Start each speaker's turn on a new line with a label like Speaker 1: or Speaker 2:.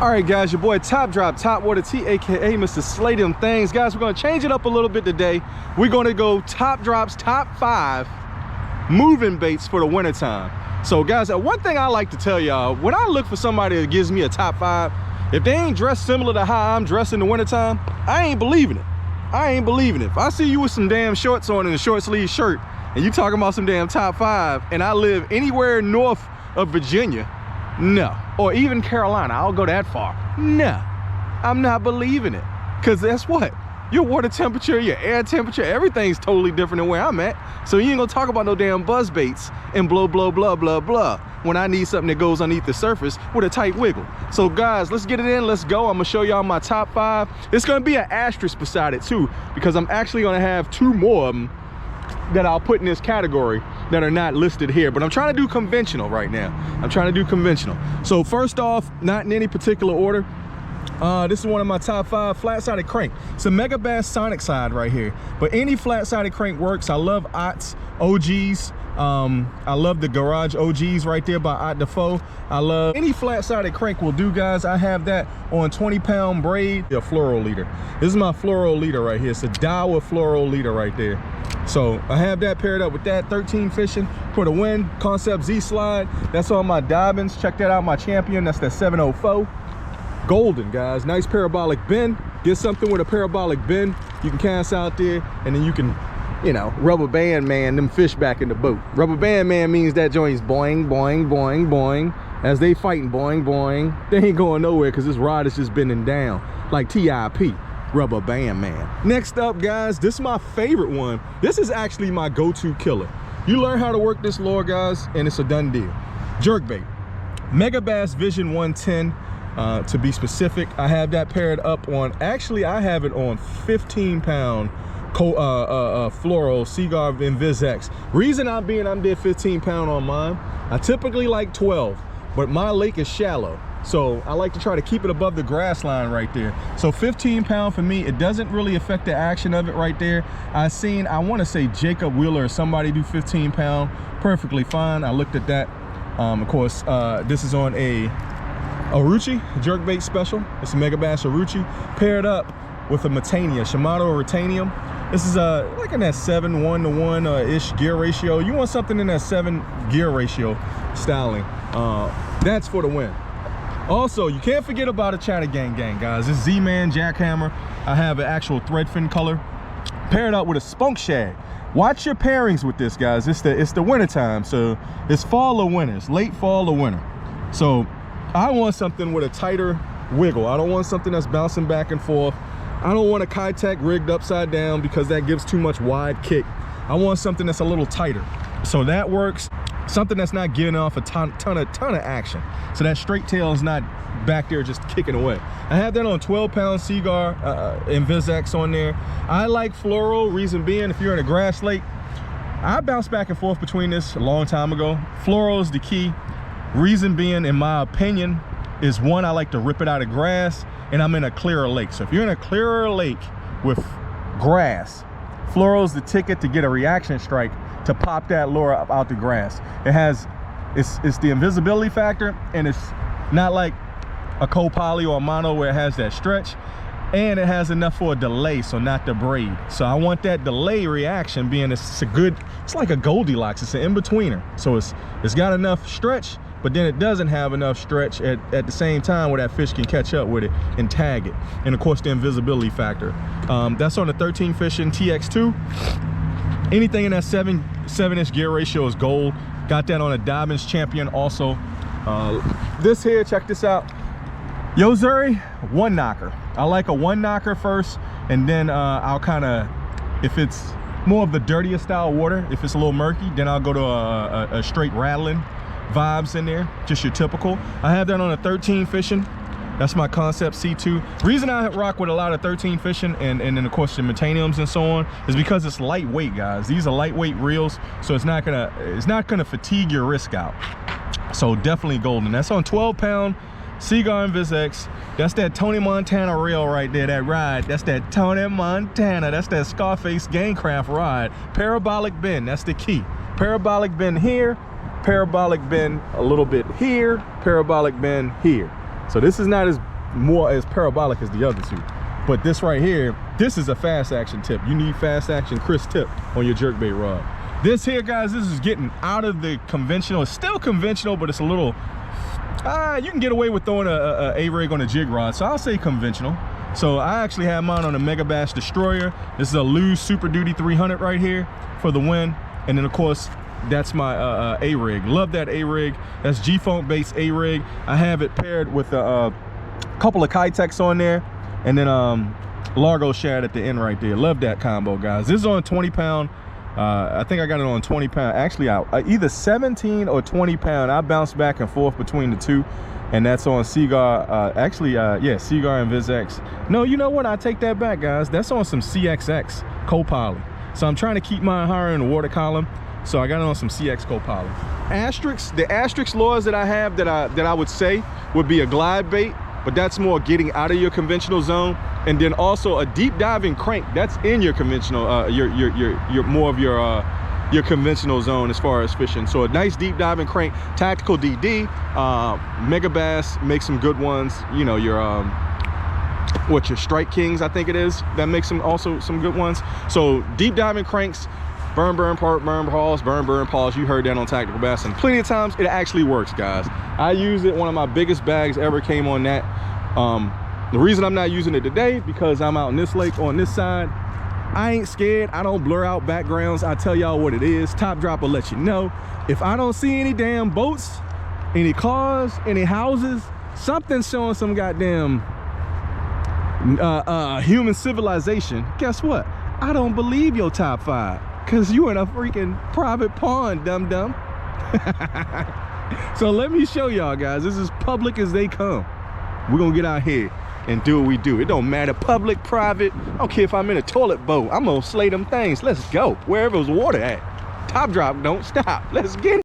Speaker 1: All right, guys, your boy Top Drop, Top Water T, aka Mr. Slay Them Things. Guys, we're gonna change it up a little bit today. We're gonna go Top Drop's top 5 moving baits for the wintertime. So guys, one thing I like to tell y'all, when I look for somebody that gives me a top 5, if they ain't dressed similar to how I'm dressed in the wintertime, I ain't believing it. I ain't believing it. If I see you with some damn shorts on and a short sleeve shirt, and you talking about some damn top 5, and I live anywhere north of Virginia, no. Or even Carolina, I'll go that far. No, I'm not believing it. Because that's what? Your water temperature, your air temperature, everything's totally different than where I'm at. So you ain't gonna talk about no damn buzz baits and blah, blah, blah, blah, blah, when I need something that goes underneath the surface with a tight wiggle. So guys, let's get it in, let's go. I'm gonna show y'all my top 5. It's gonna be an asterisk beside it too, because I'm actually gonna have 2 more of them that I'll put in this category that are not listed here, but I'm trying to do conventional right now. I'm trying to do conventional. So first off, not in any particular order, this is one of my top 5, flat-sided crank. It's a Megabass Sonic side right here, but any flat-sided crank works. I love Ott's OGs. I love the Garage OGs right there by Ott Defoe. I love any flat-sided crank will do, guys. I have that on 20-pound braid, a fluoro leader. This is my fluoro leader right here. It's a Daiwa fluoro leader right there. So I have that paired up with that 13 fishing for the win. Concept Z slide. That's on my Dobbins. Check that out, my Champion. That's that 704. Golden, guys. Nice parabolic bend. Get something with a parabolic bend you can cast out there, and then you can, you know, rubber band man them fish back in the boat. Rubber band man means that joint's boing, boing, boing, boing. As they fighting boing, boing. They ain't going nowhere because this rod is just bending down like TIP. Rubber band man. Next up, guys, this is my favorite one. This is actually my go-to killer. You learn how to work this lure, guys, and it's a done deal. Jerkbait. Megabass Vision 110. To be specific, I have that paired up on, actually I have it on 15-pound fluoro Seaguar InvizX. Reason I'm did 15-pound on mine, I typically like 12, but my lake is shallow, so I like to try to keep it above the grass line right there. So 15-pound for me, it doesn't really affect the action of it right there. I want to say Jacob Wheeler or somebody do 15-pound, perfectly fine. I looked at that. Of course, this is on a Aruchi jerkbait special. It's a Megabass Aruchi paired up with a Metania, Shimano Retanium. This is like in that 7:1 ish gear ratio. You want something in that 7 gear ratio styling. That's for the win. Also, you can't forget about a Chatter Gang Gang, guys. This Z-Man Jackhammer. I have an actual threadfin color paired up with a Spunk Shad. Watch your pairings with this, guys. It's the winter time, so it's fall or winter. It's late fall or winter. So I want something with a tighter wiggle. I don't want something that's bouncing back and forth. I don't want a Kitech rigged upside down because that gives too much wide kick. I want something that's a little tighter. So that works. Something that's not giving off a ton of action. So that straight tail is not back there just kicking away. I have that on 12-pound Seaguar InvizX on there. I like fluoro, reason being, if you're in a grass lake, I bounced back and forth between this a long time ago. Fluoro is the key. Reason being, in my opinion, is one, I like to rip it out of grass, and I'm in a clearer lake. So if you're in a clearer lake with grass, fluoro's the ticket to get a reaction strike to pop that lure up out the grass. It's the invisibility factor, and it's not like a co-poly or a mono where it has that stretch, and it has enough for a delay, so not the braid. So I want that delay reaction being, it's like a Goldilocks. It's an in-betweener. So it's got enough stretch, but then it doesn't have enough stretch at the same time where that fish can catch up with it and tag it. And of course, the invisibility factor. That's on the 13 fishing TX2. Anything in that 7-inch gear ratio is gold. Got that on a Dobbins Champion also. This here, check this out. Yo-Zuri, 1-knocker. I like a 1-knocker first, and then I'll kind of, if it's more of the dirtier style water, if it's a little murky, then I'll go to a straight rattling vibes in there, just your typical. I have that on a 13 fishing. That's my Concept C2. Reason I rock with a lot of 13 fishing and then of course the Metaniums and so on is because it's lightweight, guys. These are lightweight reels, so it's not gonna fatigue your wrist out. So definitely golden. That's on 12-pound Seaguar InvizX. That's that Tony Montana reel right there, that ride. That's that Tony Montana. That's that Scarface Gamecraft ride. Parabolic bend, that's the key. Parabolic bend here, parabolic bend a little bit here, parabolic bend here. So this is not as more as parabolic as the other two. But this right here, this is a fast action tip. You need fast action crisp tip on your jerkbait rod. This here, guys, this is getting out of the conventional. It's still conventional, but it's a little, you can get away with throwing a A-rig on a jig rod, so I'll say conventional. So I actually have mine on a Megabass Destroyer. This is a Lew's Super Duty 300 right here for the win. And then of course, that's my A-rig. Love that A-rig. That's G-Funk based A-rig. I have it paired with a couple of Kitex on there, and then Largo shad at the end right there. Love that combo, guys. This is on 20-pound. I think I got it on 20-pound. Actually, either 17 or 20-pound. I bounce back and forth between the two, and that's on Seaguar. Yeah, Seaguar and VizX. No, you know what? I take that back, guys. That's on some CXX co-poly. So I'm trying to keep mine higher in the water column. So I got it on some CX co-poly. The Asterix lures that I have that I would say would be a glide bait, but that's more getting out of your conventional zone. And then also a deep diving crank, that's in your conventional, your more of your conventional zone as far as fishing. So a nice deep diving crank, Tactical DD, Megabass makes some good ones. You know, your Strike Kings, I think it is, that makes some also some good ones. So deep diving cranks, burn pause, burn pause. You heard that on Tactical Bass, and plenty of times it actually works, guys. I use it. One of my biggest bags ever came on that. The reason I'm not using it today, because I'm out in this lake on this side. I ain't scared. I don't blur out backgrounds. I tell y'all what it is. Top Drop will let you know. If I don't see any damn boats, any cars, any houses, something showing some goddamn human civilization, guess what? I don't believe your top 5, because you in a freaking private pond, dum-dum. So let me show y'all, guys. This is public as they come. We're gonna get out here and do what we do. It don't matter, public, private. I don't care if I'm in a toilet boat. I'm gonna slay them things. Let's go. Wherever there's water at. Top Drop don't stop. Let's get it.